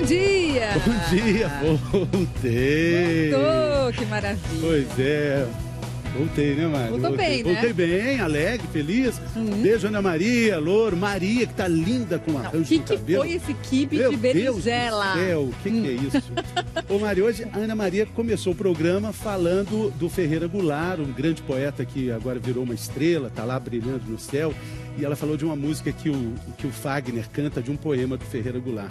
dia! Bom dia, voltei! Voltou, que maravilha! Pois é, voltei, né, Mari? Voltou bem, né? Voltei bem, alegre, feliz. Beijo, Ana Maria, Louro, Maria, que tá linda com arranjo no cabelo. O que foi esse quibe Meu de Deus do berinjela? céu, o que é isso? Ô, Mari, hoje a Ana Maria começou o programa falando do Ferreira Goulart, um grande poeta que agora virou uma estrela, tá lá brilhando no céu. E ela falou de uma música que o Fagner canta, de um poema do Ferreira Goulart.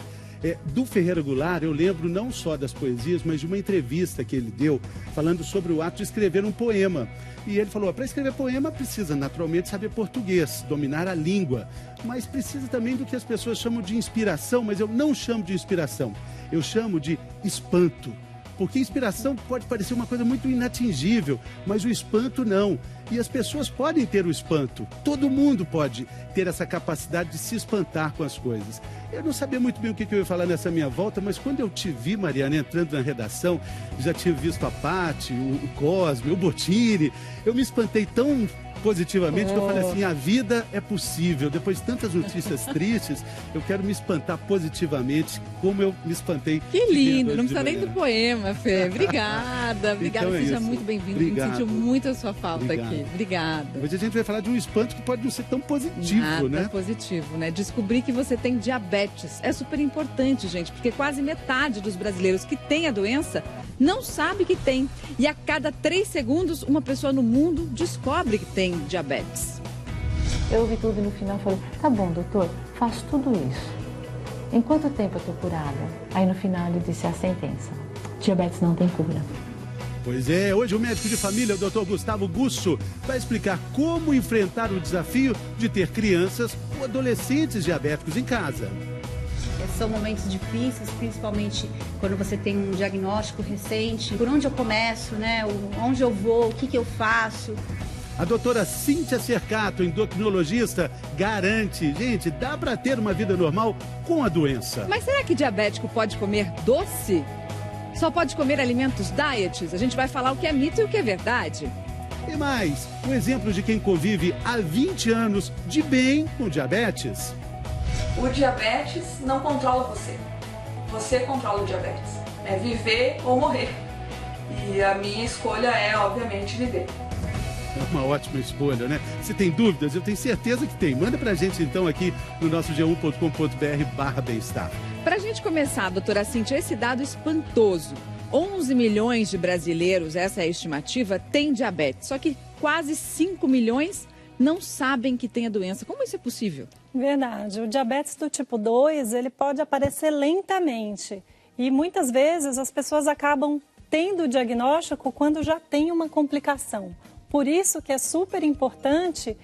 Do Ferreira Goulart, eu lembro não só das poesias, mas de uma entrevista que ele deu falando sobre o ato de escrever um poema. E ele falou, para escrever poema precisa naturalmente saber português, dominar a língua, mas precisa também do que as pessoas chamam de inspiração, mas eu não chamo de inspiração, eu chamo de espanto. Porque inspiração pode parecer uma coisa muito inatingível, mas o espanto não. E as pessoas podem ter o espanto. Todo mundo pode ter essa capacidade de se espantar com as coisas. Eu não sabia muito bem o que eu ia falar nessa minha volta, mas quando eu te vi, Mariana, entrando na redação, já tinha visto a Paty, o Cosme, o Bottini, eu me espantei tão positivamente que eu falei assim, a vida é possível. Depois de tantas notícias tristes, eu quero me espantar positivamente, como eu me espantei. Que lindo, não precisa nem do poema, Fê. Obrigada, obrigada, Então seja muito bem-vindo. A gente sentiu muito a sua falta aqui. Obrigada. Hoje a gente vai falar de um espanto que pode não ser tão positivo, Nada né? positivo, né? Descobrir que você tem diabetes é super importante, gente, porque quase metade dos brasileiros que têm a doença não sabe que tem. E a cada 3 segundos, uma pessoa no mundo descobre que tem diabetes. Eu ouvi tudo e no final falei, tá bom, doutor, faço tudo isso. Em quanto tempo eu tô curada? Aí no final ele disse a sentença, diabetes não tem cura. Pois é, hoje o médico de família, o Dr. Gustavo Gusso, vai explicar como enfrentar o desafio de ter crianças ou adolescentes diabéticos em casa. São momentos difíceis, principalmente quando você tem um diagnóstico recente. Por onde eu começo, né? Onde eu vou, o que eu faço. A doutora Cíntia Cercato, endocrinologista, garante, gente, dá para ter uma vida normal com a doença. Mas será que diabético pode comer doce? Só pode comer alimentos diets? A gente vai falar o que é mito e o que é verdade. E mais, um exemplo de quem convive há 20 anos de bem com diabetes. O diabetes não controla você. Você controla o diabetes. É viver ou morrer. E a minha escolha é, obviamente, viver. É uma ótima escolha, né? Se tem dúvidas, eu tenho certeza que tem. Manda pra gente, então, aqui no nosso g1.com.br/bem-estar. Pra gente começar, doutora Cíntia, esse dado espantoso. 11 milhões de brasileiros, essa é a estimativa, têm diabetes. Só que quase 5 milhões não sabem que tem a doença. Como isso é possível? Verdade. O diabetes do tipo 2, ele pode aparecer lentamente. E muitas vezes as pessoas acabam tendo o diagnóstico quando já tem uma complicação. Por isso que é super importante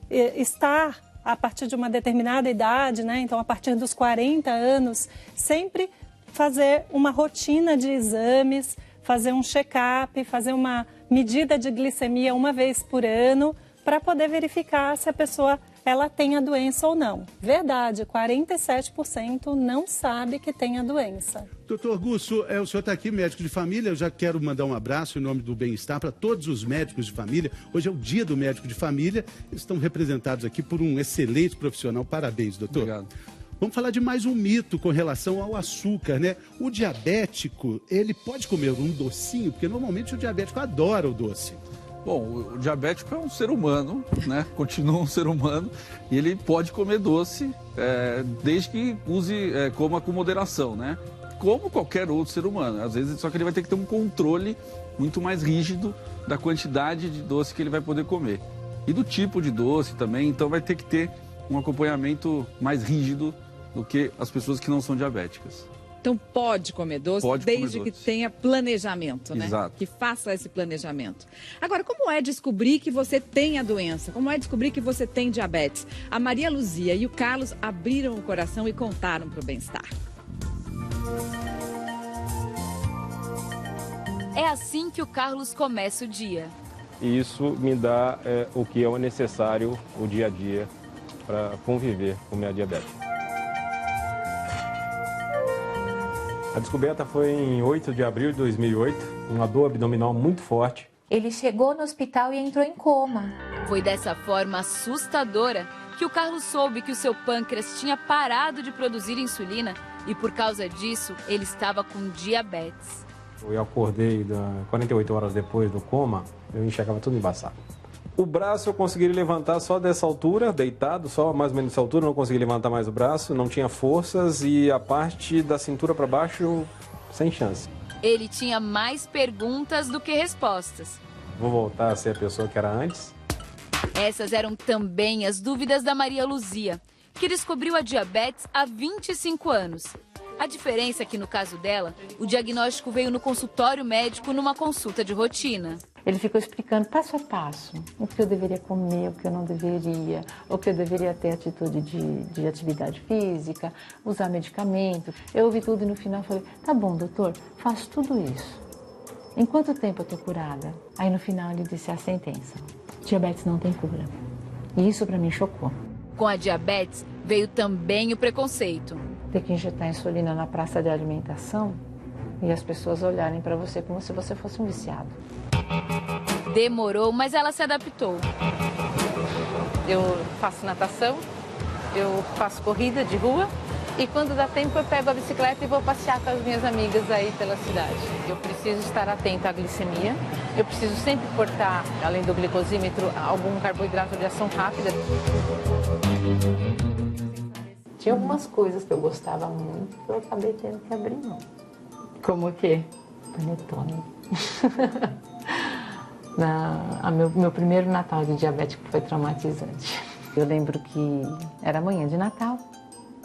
estar a partir de uma determinada idade, né? Então a partir dos 40 anos, sempre fazer uma rotina de exames, fazer um check-up, fazer uma medida de glicemia uma vez por ano, para poder verificar se a pessoa ela tem a doença ou não. Verdade, 47% não sabe que tem a doença. Doutor Gusso, o senhor está aqui, médico de família. Eu já quero mandar um abraço em nome do Bem-Estar para todos os médicos de família. Hoje é o dia do médico de família. Eles estão representados aqui por um excelente profissional. Parabéns, doutor. Obrigado. Vamos falar de mais um mito com relação ao açúcar, né? O diabético, ele pode comer um docinho? Porque normalmente o diabético adora o doce. Bom, o diabético é um ser humano, né? Continua um ser humano e ele pode comer doce desde que coma com moderação, né? Como qualquer outro ser humano. Às vezes, só que ele vai ter que ter um controle muito mais rígido da quantidade de doce que ele vai poder comer. E do tipo de doce também, então vai ter que ter um acompanhamento mais rígido do que as pessoas que não são diabéticas. Então pode comer doce, desde que tenha planejamento, né? Exato. Que faça esse planejamento. Agora, como é descobrir que você tem a doença? Como é descobrir que você tem diabetes? A Maria Luzia e o Carlos abriram o coração e contaram para o Bem-Estar. É assim que o Carlos começa o dia. E isso me dá o que é necessário o dia a dia para conviver com minha diabetes. A descoberta foi em 8 de abril de 2008, uma dor abdominal muito forte. Ele chegou no hospital e entrou em coma. Foi dessa forma assustadora que o Carlos soube que o seu pâncreas tinha parado de produzir insulina E por causa disso, ele estava com diabetes. Eu acordei 48 horas depois do coma, eu enxergava tudo embaçado. O braço eu consegui levantar só dessa altura, deitado, só mais ou menos dessa altura, não consegui levantar mais o braço, não tinha forças e a parte da cintura para baixo, sem chance. Ele tinha mais perguntas do que respostas. Vou voltar a ser a pessoa que era antes? Essas eram também as dúvidas da Maria Luzia, que descobriu a diabetes há 25 anos. A diferença é que, no caso dela, o diagnóstico veio no consultório médico numa consulta de rotina. Ele ficou explicando passo a passo o que eu deveria comer, o que eu não deveria, o que eu deveria ter atitude de atividade física, usar medicamento. Eu ouvi tudo e no final falei, tá bom, doutor, faço tudo isso. Em quanto tempo eu tô curada? Aí no final ele disse a sentença, diabetes não tem cura. E isso para mim chocou. Com a diabetes veio também o preconceito. Ter que injetar insulina na praça de alimentação e as pessoas olharem para você como se você fosse um viciado. Demorou, mas ela se adaptou. Eu faço natação, eu faço corrida de rua e quando dá tempo eu pego a bicicleta e vou passear com as minhas amigas aí pela cidade. Eu preciso estar atenta à glicemia, eu preciso sempre portar, além do glicosímetro, algum carboidrato de ação rápida. Tinha algumas coisas que eu gostava muito que eu acabei tendo que abrir mão. Como o quê? Panetone. Meu primeiro Natal de diabético foi traumatizante. Eu lembro que era manhã de Natal,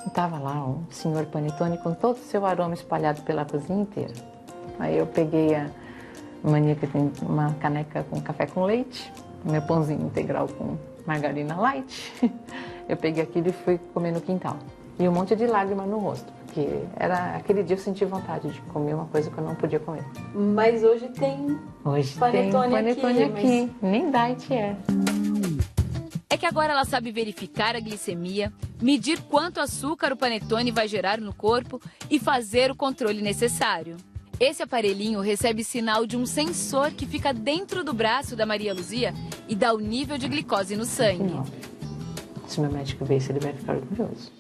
e estava lá um senhor panetone com todo o seu aroma espalhado pela cozinha inteira. Aí eu peguei a mania que tem uma caneca com café com leite, meu pãozinho integral com margarina light. Eu peguei aquilo e fui comer no quintal. E um monte de lágrima no rosto, porque aquele dia eu senti vontade de comer uma coisa que eu não podia comer. Mas hoje tem panetone aqui. Nem diet é. É que agora ela sabe verificar a glicemia, medir quanto açúcar o panetone vai gerar no corpo e fazer o controle necessário. Esse aparelhinho recebe sinal de um sensor que fica dentro do braço da Maria Luzia e dá o nível de glicose no sangue. Se meu médico ver isso, ele vai ficar orgulhoso.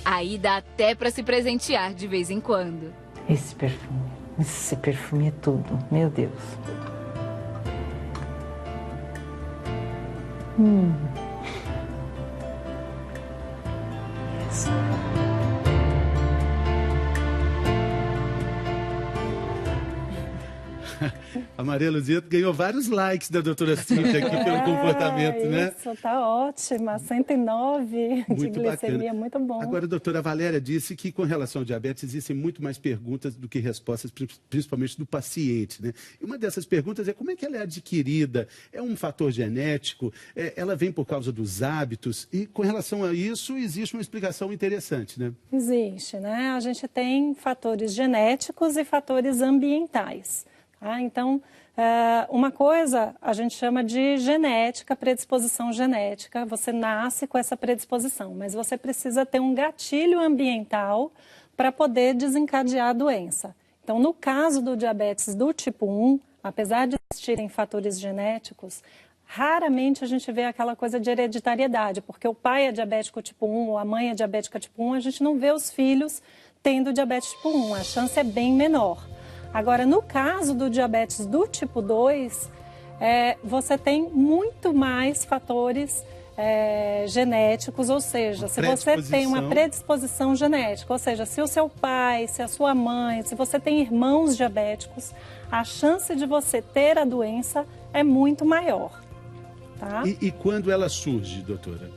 Aí dá até para se presentear de vez em quando. Esse perfume é tudo, meu Deus. Yes. A Maria Luzia ganhou vários likes da doutora Cíntia aqui pelo comportamento, né? Isso, tá ótima. 109 de glicemia, bacana. Muito bom. Agora, a doutora Valéria disse que com relação ao diabetes existem muito mais perguntas do que respostas, principalmente do paciente, né? E uma dessas perguntas é como é que ela é adquirida? É um fator genético? Ela vem por causa dos hábitos? E com relação a isso, existe uma explicação interessante, né? Existe, né? A gente tem fatores genéticos e fatores ambientais. Tá? Então, uma coisa a gente chama de genética, predisposição genética. Você nasce com essa predisposição, mas você precisa ter um gatilho ambiental para poder desencadear a doença. Então, no caso do diabetes do tipo 1, apesar de existirem fatores genéticos, raramente a gente vê aquela coisa de hereditariedade, porque o pai é diabético tipo 1 ou a mãe é diabética tipo 1, a gente não vê os filhos tendo diabetes tipo 1, a chance é bem menor. Agora, no caso do diabetes do tipo 2, você tem muito mais fatores genéticos, ou seja, se você tem uma predisposição genética, ou seja, se o seu pai, se a sua mãe, se você tem irmãos diabéticos, a chance de você ter a doença é muito maior. Tá? E quando ela surge, doutora?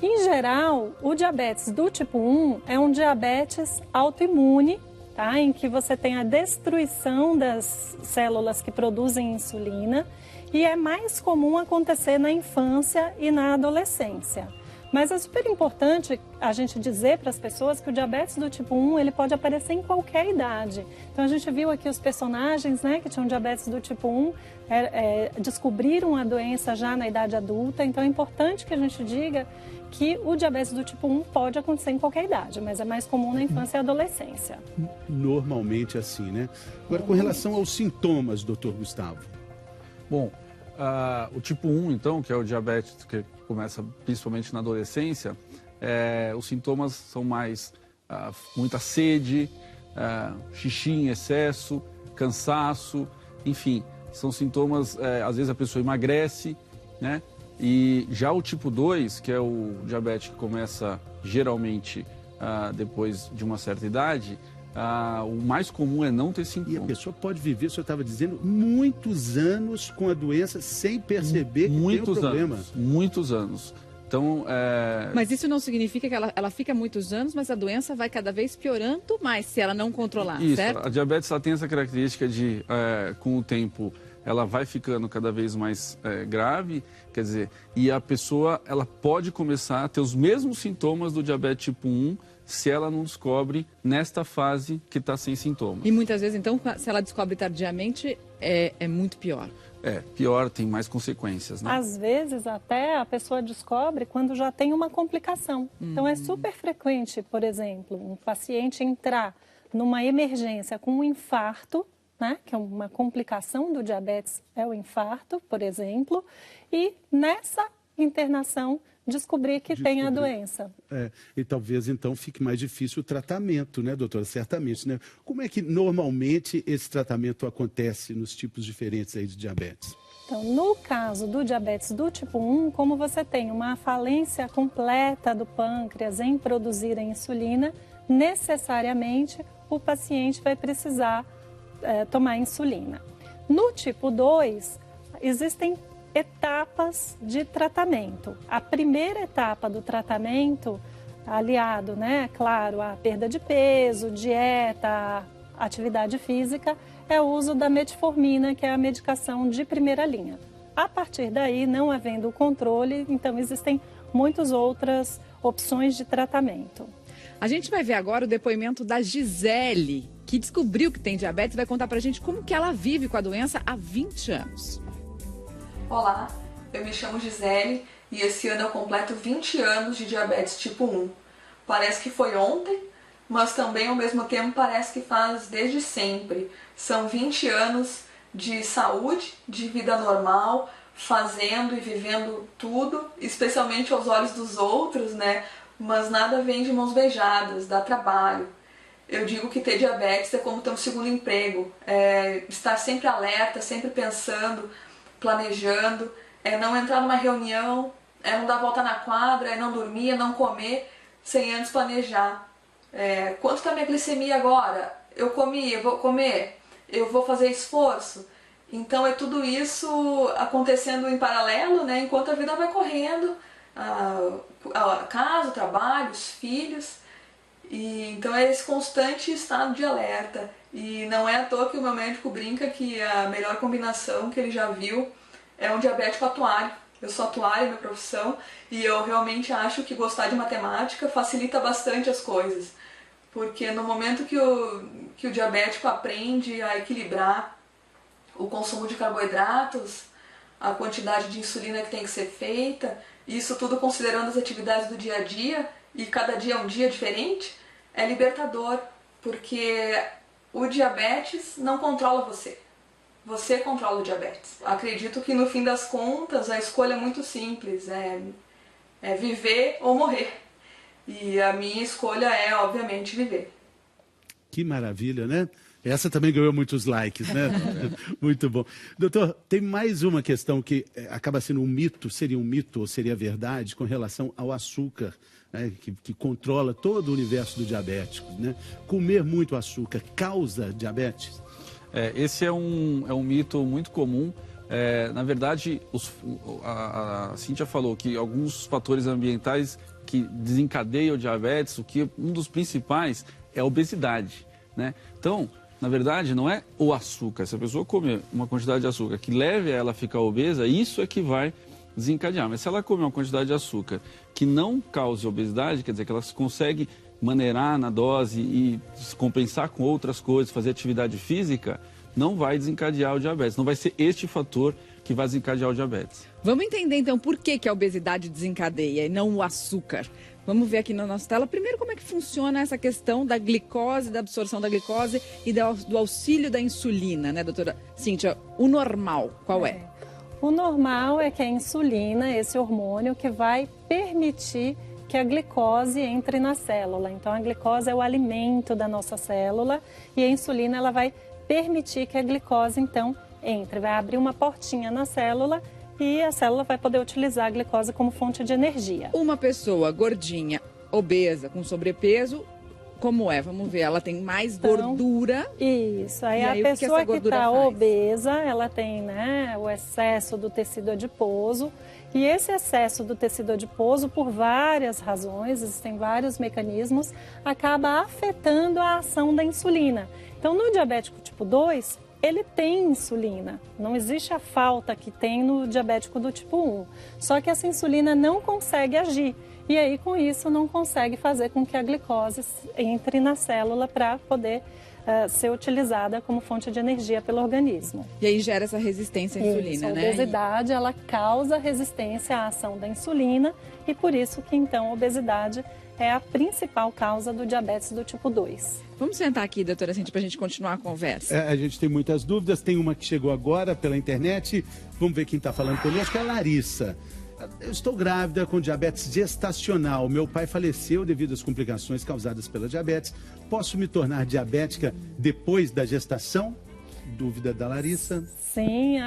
Em geral, o diabetes do tipo 1 é um diabetes autoimune, tá? Em que você tem a destruição das células que produzem insulina e é mais comum acontecer na infância e na adolescência. Mas é super importante a gente dizer para as pessoas que o diabetes do tipo 1 ele pode aparecer em qualquer idade. Então a gente viu aqui os personagens, né, que tinham diabetes do tipo 1, descobriram a doença já na idade adulta. Então é importante que a gente diga que o diabetes do tipo 1 pode acontecer em qualquer idade, mas é mais comum na infância e adolescência. Normalmente assim, né? Agora, com relação aos sintomas, doutor Gustavo. Bom, o tipo 1, então, que é o diabetes que começa principalmente na adolescência, os sintomas são mais muita sede, xixi em excesso, cansaço, enfim, são sintomas, às vezes a pessoa emagrece, né? E já o tipo 2, que é o diabetes que começa geralmente depois de uma certa idade, o mais comum é não ter sintomas. E a pessoa pode viver, o senhor estava dizendo, muitos anos com a doença sem perceber que tem um problema. Muitos anos. Então, Mas isso não significa que ela fica muitos anos, mas a doença vai cada vez piorando mais se ela não controlar, isso, certo? A diabetes ela tem essa característica de, com o tempo, ela vai ficando cada vez mais grave, quer dizer, e a pessoa ela pode começar a ter os mesmos sintomas do diabetes tipo 1 se ela não descobre nesta fase que está sem sintomas. E muitas vezes, então, se ela descobre tardiamente, é muito pior. Pior, tem mais consequências, né? Às vezes, até a pessoa descobre quando já tem uma complicação. Então, é super frequente, por exemplo, um paciente entrar numa emergência com um infarto, né, que é uma complicação do diabetes, é o infarto, por exemplo, e nessa internação descobrir que tem a doença. E talvez então fique mais difícil o tratamento, né, doutora? Certamente, né? Como é que normalmente esse tratamento acontece nos tipos diferentes aí de diabetes? Então, no caso do diabetes do tipo 1, como você tem uma falência completa do pâncreas em produzir a insulina, necessariamente o paciente vai precisar tomar insulina. No tipo 2, existem etapas de tratamento. A primeira etapa do tratamento, aliado, né, claro, à perda de peso, dieta, atividade física, é o uso da metformina, que é a medicação de primeira linha. A partir daí, não havendo o controle, então existem muitas outras opções de tratamento. A gente vai ver agora o depoimento da Gisele, que descobriu que tem diabetes e vai contar pra gente como que ela vive com a doença há 20 anos. Olá, eu me chamo Gisele e esse ano eu completo 20 anos de diabetes tipo 1. Parece que foi ontem, mas também ao mesmo tempo parece que faz desde sempre. São 20 anos de saúde, de vida normal, fazendo e vivendo tudo, especialmente aos olhos dos outros, né? Mas nada vem de mãos beijadas, dá trabalho. Eu digo que ter diabetes é como ter um segundo emprego, estar sempre alerta, sempre pensando, planejando, não entrar numa reunião, não dar volta na quadra, não dormir, não comer, sem antes planejar. Quanto está minha glicemia agora? Eu comi, eu vou comer, eu vou fazer esforço. Então é tudo isso acontecendo em paralelo, né, enquanto a vida vai correndo, a casa, o trabalho, os filhos. E então é esse constante estado de alerta. E não é à toa que o meu médico brinca que a melhor combinação que ele já viu é um diabético atuário. Eu sou atuária, minha profissão, e eu realmente acho que gostar de matemática facilita bastante as coisas. Porque no momento que o diabético aprende a equilibrar o consumo de carboidratos, a quantidade de insulina que tem que ser feita, isso tudo considerando as atividades do dia a dia, e cada dia é um dia diferente, é libertador, porque o diabetes não controla você. Você controla o diabetes. Acredito que no fim das contas a escolha é muito simples, é viver ou morrer. E a minha escolha é, obviamente, viver. Que maravilha, né? Essa também ganhou muitos likes, né? Muito bom. Doutor, tem mais uma questão que acaba sendo um mito, seria um mito ou seria verdade, com relação ao açúcar, né? Que controla todo o universo do diabético, né? Comer muito açúcar causa diabetes? Esse é um mito muito comum. Na verdade, a Cíntia falou que alguns fatores ambientais que desencadeiam o diabetes, um dos principais é a obesidade, né? Então, na verdade, não é o açúcar. Se a pessoa comer uma quantidade de açúcar que leve a ela a ficar obesa, isso é que vai desencadear. Mas se ela comer uma quantidade de açúcar que não cause obesidade, quer dizer que ela consegue maneirar na dose e se compensar com outras coisas, fazer atividade física, não vai desencadear o diabetes. Não vai ser este fator que vai desencadear o diabetes. Vamos entender então por que a obesidade desencadeia e não o açúcar. Vamos ver aqui na nossa tela, primeiro, como é que funciona essa questão da glicose, da absorção da glicose e do auxílio da insulina, né, doutora Cíntia? O normal, qual é? O normal é que a insulina, esse hormônio que vai permitir que a glicose entre na célula. Então, a glicose é o alimento da nossa célula e a insulina ela vai permitir que a glicose, então, entre. Vai abrir uma portinha na célula e a célula vai poder utilizar a glicose como fonte de energia. Uma pessoa gordinha, obesa, com sobrepeso, como é? Vamos ver, ela tem mais gordura. Isso, aí a pessoa que está obesa, ela tem, né, o excesso do tecido adiposo. E esse excesso do tecido adiposo, por várias razões, existem vários mecanismos, acaba afetando a ação da insulina. Então, no diabético tipo 2, ele tem insulina. Não existe a falta que tem no diabético do tipo 1. Só que essa insulina não consegue agir. E aí, com isso, não consegue fazer com que a glicose entre na célula para poder ser utilizada como fonte de energia pelo organismo. E aí gera essa resistência à insulina, né? A obesidade, ela causa resistência à ação da insulina e por isso que, então, a obesidade é a principal causa do diabetes do tipo 2. Vamos sentar aqui, doutora Cintia, para a gente continuar a conversa. A gente tem muitas dúvidas, tem uma que chegou agora pela internet. Vamos ver quem está falando conosco, é a Larissa. Eu estou grávida com diabetes gestacional. Meu pai faleceu devido às complicações causadas pela diabetes. Posso me tornar diabética depois da gestação? Dúvida da Larissa. Sim,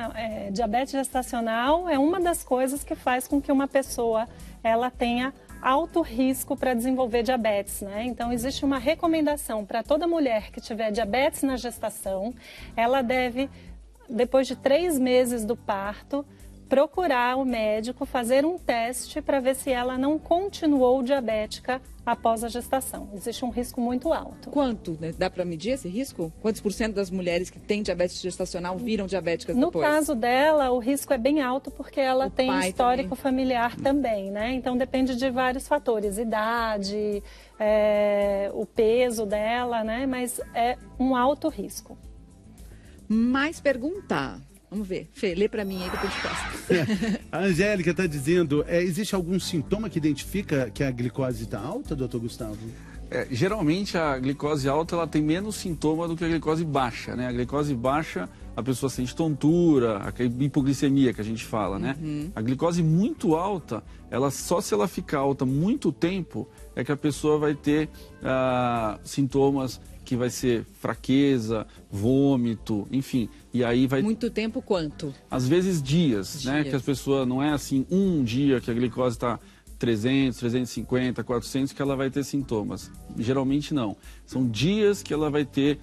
diabetes gestacional é uma das coisas que faz com que uma pessoa ela tenha alto risco para desenvolver diabetes, né? Então, existe uma recomendação para toda mulher que tiver diabetes na gestação, ela deve, depois de 3 meses do parto, procurar o médico, fazer um teste para ver se ela não continuou diabética após a gestação. Existe um risco muito alto. Quanto? Né? Dá para medir esse risco? Quantos % das mulheres que têm diabetes gestacional viram diabéticas depois? No caso dela, o risco é bem alto porque ela tem um histórico familiar também, né? Então depende de vários fatores, idade, o peso dela, né? Mas é um alto risco. Mais perguntar. Vamos ver. Fê, lê para mim aí que eu tô de costas. A Angélica está dizendo, existe algum sintoma que identifica que a glicose está alta, doutor Gustavo? Geralmente a glicose alta ela tem menos sintoma do que a glicose baixa, né? A glicose baixa, a pessoa sente tontura, a hipoglicemia que a gente fala, né? A glicose muito alta, ela só se ela ficar alta muito tempo é que a pessoa vai ter sintomas que vai ser fraqueza, vômito, enfim. E aí vai... Muito tempo quanto? Às vezes dias, né? Que as pessoas, não é assim, um dia que a glicose está 300, 350, 400 que ela vai ter sintomas. Geralmente não. São dias que ela vai ter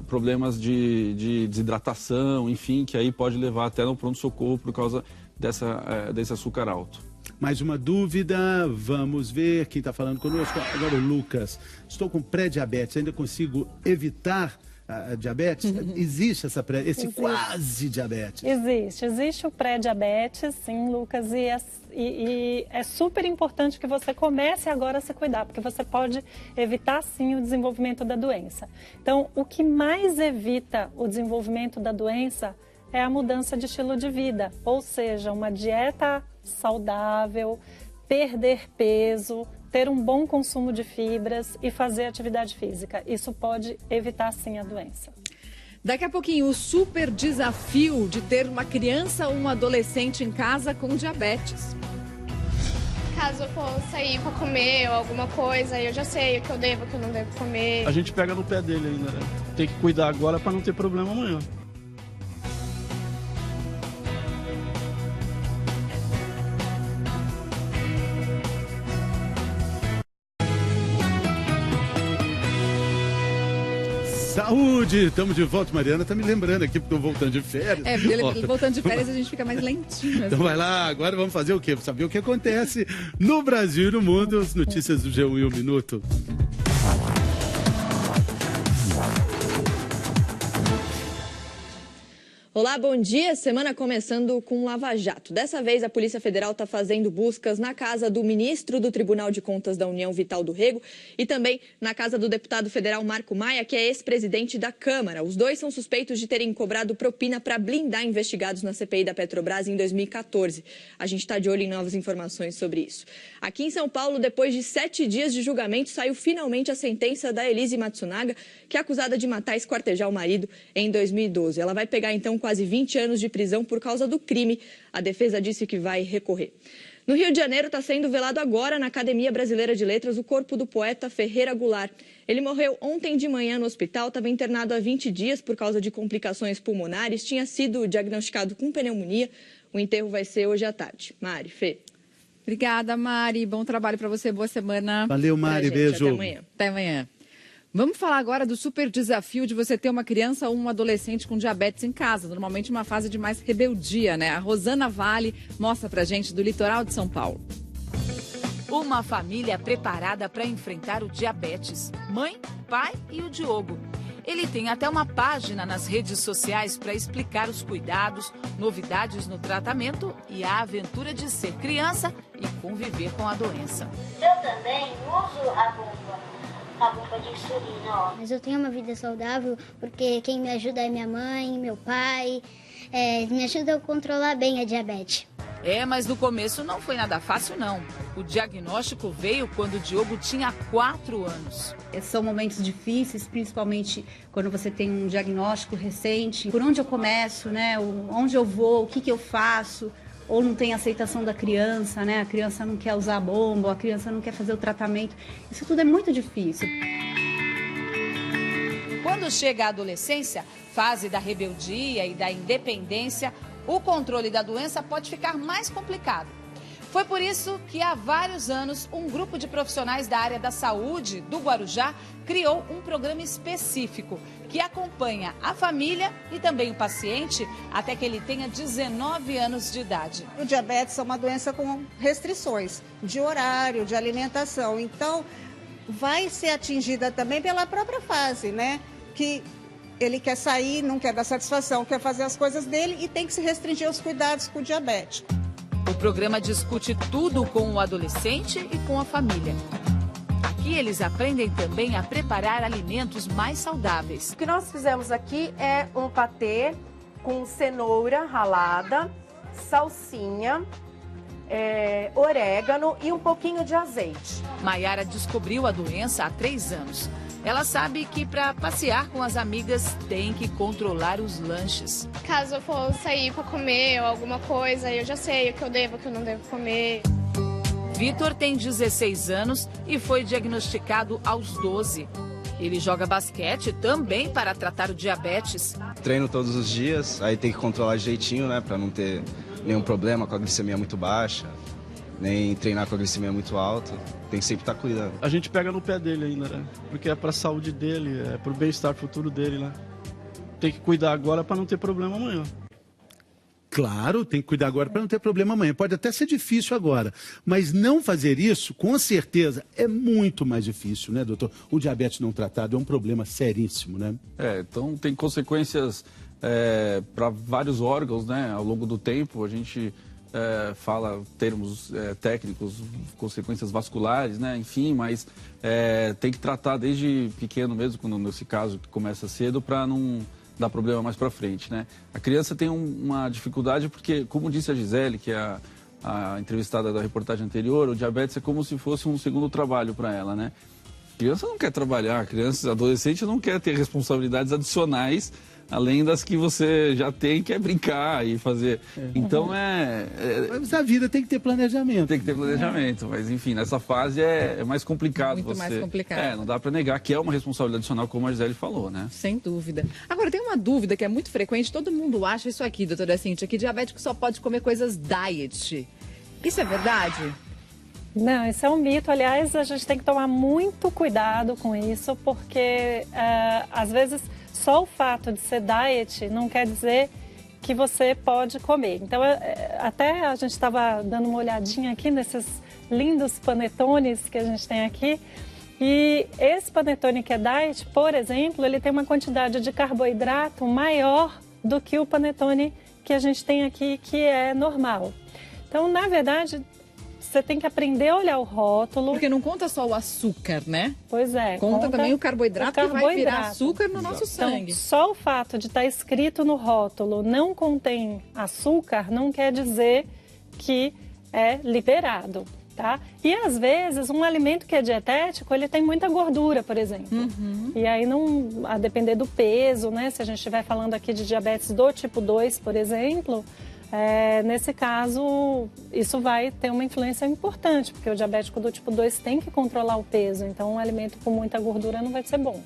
problemas de desidratação, enfim, que aí pode levar até no pronto-socorro por causa desse açúcar alto. Mais uma dúvida, vamos ver quem está falando conosco. Agora o Lucas. Estou com pré-diabetes, ainda consigo evitar a diabetes? Existe esse quase diabetes? Existe o pré-diabetes, sim, Lucas, e é super importante que você comece agora a se cuidar, porque você pode evitar, sim, o desenvolvimento da doença. Então, o que mais evita o desenvolvimento da doença é a mudança de estilo de vida, ou seja, uma dieta saudável, perder peso, ter um bom consumo de fibras e fazer atividade física. Isso pode evitar, sim, a doença. Daqui a pouquinho, o super desafio de ter uma criança ou um adolescente em casa com diabetes. Caso eu for sair para comer ou alguma coisa, eu já sei o que eu devo, o que eu não devo comer. A gente pega no pé dele ainda, né? Tem que cuidar agora para não ter problema amanhã. Saúde! Estamos de volta. Mariana tá me lembrando aqui, porque eu voltando de férias. Porque voltando de férias a gente fica mais lentinho. Então vai lá, agora vamos fazer o quê? Saber o que acontece no Brasil e no mundo. As notícias do G1 em 1 minuto. Olá, bom dia. Semana começando com Lava Jato. Dessa vez, a Polícia Federal está fazendo buscas na casa do ministro do Tribunal de Contas da União, Vital do Rego, e também na casa do deputado federal Marco Maia, que é ex-presidente da Câmara. Os dois são suspeitos de terem cobrado propina para blindar investigados na CPI da Petrobras em 2014. A gente está de olho em novas informações sobre isso. Aqui em São Paulo, depois de 7 dias de julgamento, saiu finalmente a sentença da Elise Matsunaga, que é acusada de matar e esquartejar o marido em 2012. Ela vai pegar, então, quase 20 anos de prisão por causa do crime. A defesa disse que vai recorrer. No Rio de Janeiro está sendo velado agora na Academia Brasileira de Letras o corpo do poeta Ferreira Goulart. Ele morreu ontem de manhã no hospital, estava internado há 20 dias por causa de complicações pulmonares, tinha sido diagnosticado com pneumonia. O enterro vai ser hoje à tarde. Mari, Fê. Obrigada, Mari. Bom trabalho para você, boa semana. Valeu, Mari. Beijo. Até amanhã. Até amanhã. Vamos falar agora do super desafio de você ter uma criança ou um adolescente com diabetes em casa. Normalmente uma fase de mais rebeldia, né? A Rosana Vale mostra pra gente do litoral de São Paulo. Uma família preparada para enfrentar o diabetes. Mãe, pai e o Diogo. Ele tem até uma página nas redes sociais para explicar os cuidados, novidades no tratamento e a aventura de ser criança e conviver com a doença. Eu também uso a bomba de insulina, ó. Mas eu tenho uma vida saudável porque quem me ajuda é minha mãe, meu pai, me ajuda a controlar bem a diabetes. Mas no começo não foi nada fácil, não. O diagnóstico veio quando o Diogo tinha 4 anos. São momentos difíceis, principalmente quando você tem um diagnóstico recente. Por onde eu começo, né? Onde eu vou, o que eu faço? Ou não tem aceitação da criança, né? A criança não quer usar a bomba, ou a criança não quer fazer o tratamento. Isso tudo é muito difícil. Quando chega a adolescência, fase da rebeldia e da independência, o controle da doença pode ficar mais complicado. Foi por isso que há vários anos um grupo de profissionais da área da saúde do Guarujá criou um programa específico que acompanha a família e também o paciente até que ele tenha 19 anos de idade. O diabetes é uma doença com restrições de horário, de alimentação, então vai ser atingida também pela própria fase, né? Que ele quer sair, não quer dar satisfação, quer fazer as coisas dele e tem que se restringir aos cuidados com o diabético. O programa discute tudo com o adolescente e com a família. Aqui eles aprendem também a preparar alimentos mais saudáveis. O que nós fizemos aqui é um patê com cenoura ralada, salsinha, orégano e um pouquinho de azeite. Maiara descobriu a doença há 3 anos. Ela sabe que para passear com as amigas tem que controlar os lanches. Caso eu for sair para comer ou alguma coisa, eu já sei o que eu devo, o que eu não devo comer. Vitor tem 16 anos e foi diagnosticado aos 12. Ele joga basquete também para tratar o diabetes. Treino todos os dias, aí tem que controlar direitinho, né, para não ter nenhum problema com a glicemia muito baixa, nem treinar com a glicemia muito alta. Tem que sempre estar cuidando. A gente pega no pé dele ainda, né? Porque é para a saúde dele, é para o bem-estar futuro dele, né? Tem que cuidar agora para não ter problema amanhã. Claro, tem que cuidar agora para não ter problema amanhã. Pode até ser difícil agora, mas não fazer isso, com certeza, é muito mais difícil, né, doutor? O diabetes não tratado é um problema seríssimo, né? Então tem consequências para vários órgãos, né? Ao longo do tempo, a gente fala termos técnicos, consequências vasculares, né? Enfim, mas tem que tratar desde pequeno mesmo, quando nesse caso que começa cedo, para não dar problema mais para frente, né? A criança tem uma dificuldade porque, como disse a Gisele, que é a entrevistada da reportagem anterior, o diabetes é como se fosse um segundo trabalho para ela, né? A criança não quer trabalhar, adolescente não quer ter responsabilidades adicionais além das que você já tem, que é brincar e fazer. Então Mas a vida tem que ter planejamento. Tem que ter planejamento, mas enfim, nessa fase é mais complicado. Muito mais complicado. Não dá para negar que é uma responsabilidade adicional, como a Gisele falou, né? Sem dúvida. Agora, tem uma dúvida que é muito frequente, todo mundo acha isso aqui, doutora Cíntia, que diabético só pode comer coisas diet. Isso é verdade? Não, isso é um mito. Aliás, a gente tem que tomar muito cuidado com isso, porque às vezes só o fato de ser diet não quer dizer que você pode comer. Então, até a gente estava dando uma olhadinha aqui nesses lindos panetones que a gente tem aqui. E esse panetone que é diet, por exemplo, ele tem uma quantidade de carboidrato maior do que o panetone que a gente tem aqui, que é normal. Então, na verdade, você tem que aprender a olhar o rótulo. Porque não conta só o açúcar, né? Pois é. Conta também o carboidrato, que vai virar açúcar no nosso sangue. Então, só o fato de estar escrito no rótulo não contém açúcar não quer dizer que é liberado. tá? E às vezes um alimento que é dietético, ele tem muita gordura, por exemplo. E aí não, a depender do peso, né? Se a gente estiver falando aqui de diabetes do tipo 2, por exemplo, nesse caso, isso vai ter uma influência importante, porque o diabético do tipo 2 tem que controlar o peso, então um alimento com muita gordura não vai ser bom.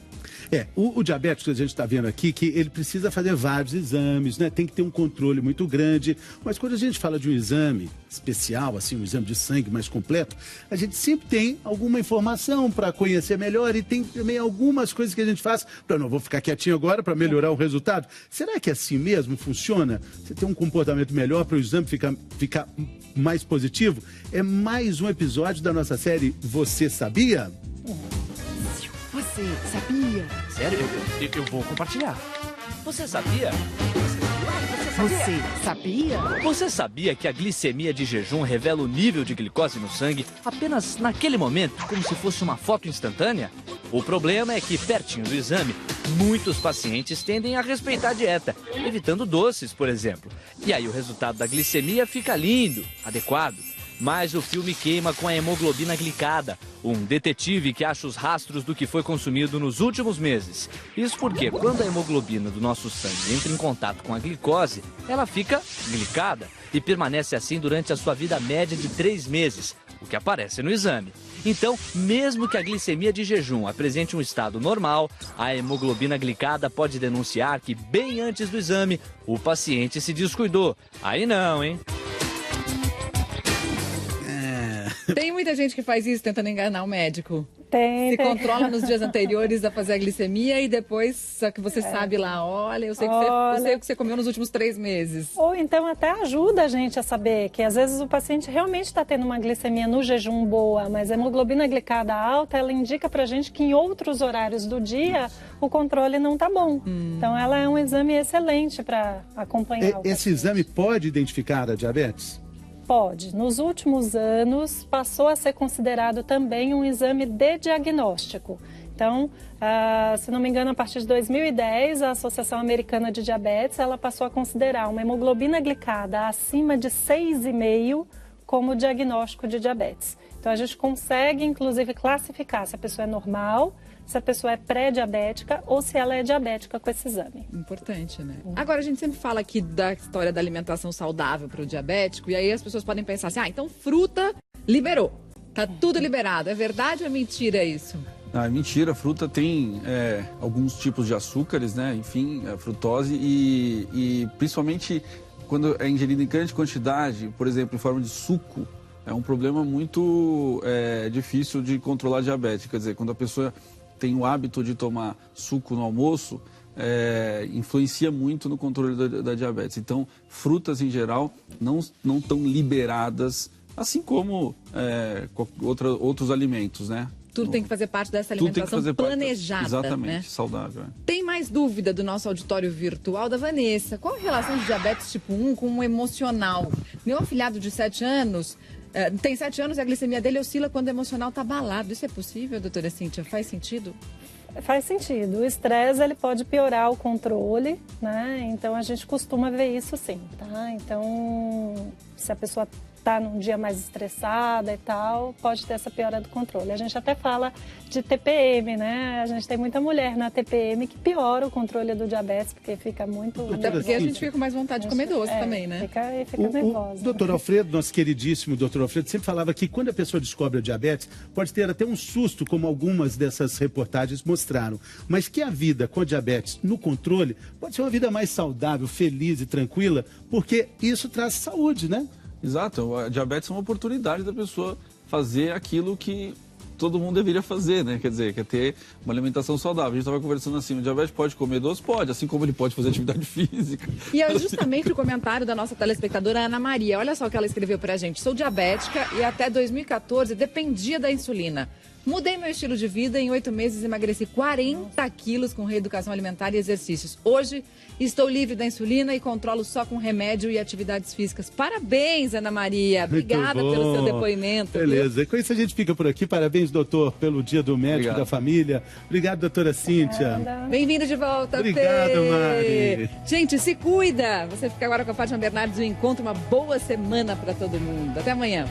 O diabético que a gente está vendo aqui, que ele precisa fazer vários exames, né? Tem que ter um controle muito grande. Mas quando a gente fala de um exame especial, assim, um exame de sangue mais completo, a gente sempre tem alguma informação para conhecer melhor e tem também algumas coisas que a gente faz para não vou ficar quietinho agora para melhorar o resultado. Será que assim mesmo funciona? Você tem um comportamento melhor para o exame ficar mais positivo? É mais um episódio da nossa série Você Sabia? Você sabia? Sério? Eu vou compartilhar. Você sabia? Você sabia? Você sabia que a glicemia de jejum revela o nível de glicose no sangue apenas naquele momento, como se fosse uma foto instantânea? O problema é que, pertinho do exame, muitos pacientes tendem a respeitar a dieta, evitando doces, por exemplo. E aí o resultado da glicemia fica lindo, adequado. Mas o filme queima com a hemoglobina glicada, um detetive que acha os rastros do que foi consumido nos últimos meses. Isso porque quando a hemoglobina do nosso sangue entra em contato com a glicose, ela fica glicada e permanece assim durante a sua vida média de 3 meses, o que aparece no exame. Então, mesmo que a glicemia de jejum apresente um estado normal, a hemoglobina glicada pode denunciar que bem antes do exame, o paciente se descuidou. Aí não, hein? Tem muita gente que faz isso tentando enganar o médico. Se controla nos dias anteriores a fazer a glicemia e depois, só que você sabe lá, olha, eu sei o que você comeu nos últimos 3 meses. Ou então até ajuda a gente a saber que às vezes o paciente realmente está tendo uma glicemia no jejum boa, mas a hemoglobina glicada alta, ela indica pra gente que em outros horários do dia o controle não tá bom. Então ela é um exame excelente para acompanhar o Esse exame pode identificar a diabetes? Pode. Nos últimos anos, passou a ser considerado também um exame de diagnóstico. Então, se não me engano, a partir de 2010, a Associação Americana de Diabetes, ela passou a considerar uma hemoglobina glicada acima de 6,5 como diagnóstico de diabetes. Então, a gente consegue, inclusive, classificar se a pessoa é normal, se a pessoa é pré-diabética ou se ela é diabética com esse exame. Importante, né? Agora, a gente sempre fala aqui da história da alimentação saudável para o diabético, e aí as pessoas podem pensar assim, então fruta liberou, tá tudo liberado. É verdade ou é mentira isso? É mentira, fruta tem alguns tipos de açúcares, né? Enfim, a frutose e principalmente quando é ingerida em grande quantidade, por exemplo, em forma de suco, é um problema muito difícil de controlar a diabetes. Quer dizer, quando a pessoa tem o hábito de tomar suco no almoço, influencia muito no controle da diabetes. Então, frutas em geral não estão liberadas, assim como outros alimentos, né? Tudo tem que fazer parte dessa alimentação planejada. Exatamente, né? Saudável. Tem mais dúvida do nosso auditório virtual da Vanessa. Qual a relação de diabetes tipo 1 com o emocional? Meu afilhado de 7 anos... tem 7 anos e a glicemia dele oscila quando o emocional está abalado. Isso é possível, doutora Cíntia? Faz sentido? Faz sentido. O estresse, ele pode piorar o controle, né? Então, a gente costuma ver isso sim, tá? Então, se a pessoa está num dia mais estressada e tal, pode ter essa piora do controle. A gente até fala de TPM, né? A gente tem muita mulher na TPM que piora o controle do diabetes, porque fica muito... Até porque a gente fica com mais vontade de comer doce também, né? Fica nervosa. O doutor Alfredo, nosso queridíssimo doutor Alfredo, sempre falava que quando a pessoa descobre a diabetes, pode ter até um susto, como algumas dessas reportagens mostraram, mas que a vida com a diabetes no controle pode ser uma vida mais saudável, feliz e tranquila, porque isso traz saúde, né? Exato, a diabetes é uma oportunidade da pessoa fazer aquilo que todo mundo deveria fazer, né? Quer dizer, quer ter uma alimentação saudável. A gente estava conversando assim, o diabetes pode comer doce? Pode, assim como ele pode fazer atividade física. E é justamente o comentário da nossa telespectadora Ana Maria. Olha só o que ela escreveu pra gente. Sou diabética e até 2014 dependia da insulina. Mudei meu estilo de vida e em 8 meses emagreci 40 quilos com reeducação alimentar e exercícios. Hoje estou livre da insulina e controlo só com remédio e atividades físicas. Parabéns, Ana Maria. Obrigada pelo seu depoimento. Beleza. E com isso a gente fica por aqui. Parabéns, doutor, pelo Dia do Médico da Família. Obrigado, doutora Cíntia. Bem-vindo de volta, Obrigado, Mari. Gente, se cuida. Você fica agora com a Fátima Bernardes do Encontro. Uma boa semana para todo mundo. Até amanhã.